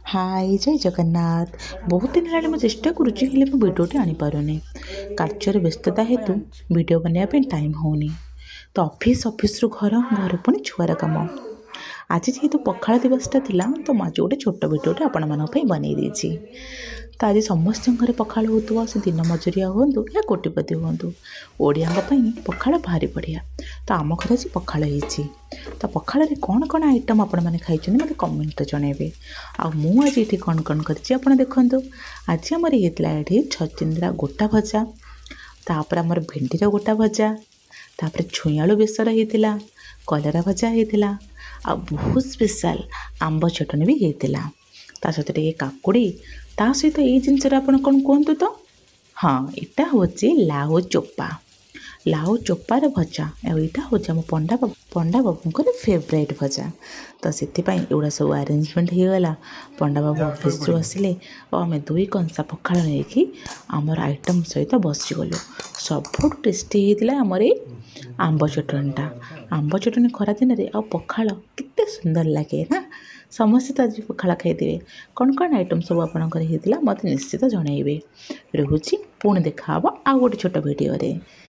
हाय जय जगन्नाथ। बहुत दिन हेल्ला मुझे चेष्टा करुच्ची हेल्ले मु भिडियोटे आनीपारुनी। कार्यर व्यस्तता हेतु भिडियो बनाया टाइम होनी। तो ऑफिस रु घर घर पुणी छुआर कम। आज जेहेतु पखाल दिवसटा थिला तो आज गोटे छोट भिडियोटे आपण बनई देछि। तो आज समस्त घर पखाल हो से दिन मजुरिया हूँ या कोटिपति हूँ ओडिया पखाल भारी बढ़िया। तो आम घर आज पखाल होती। तो पखाल कौन कौन आइटम आपण मैंने खाई मत कमेंट जनइबे। आज ये कौन कौन कर देखु। आज आम ये छचिंद्रा गोटा भजा, तापर आमर भेंडीर गोटा भजा, तापर छुई आलू बेसर होता, कलरा भजा होता, आ बहुत स्पेशल आंब चटनी भी होता। ता सहित टे काकुड़ी, ता सहित ये जिनस कौन कहतु तो हाँ यहाँ हूँ लाउ चोपा। लाउ चोपार भजा यहाँ हूँ आम पंडा बाबू फेवरेट भजा। तो से एगुड़ा सब आरेंजमेंट होगला। पंडा बाबू ऑफिस आसिले और आम दुई कंसा पखाल नहीं आमर आइटम सहित बसीगलु। सब टेस्टी होता आमर ये आंब चटनीटा। आंब चटनी खरा दिन में आ पखाल केते सुंदर लगे ना। समस्ते तो आज पखाल खाइदे। कौन कौन आइटम सब आपंकर होता मत निश्चित जनइबे। रोची पुणी देखा आउ गोटे छोट भिडियो रे।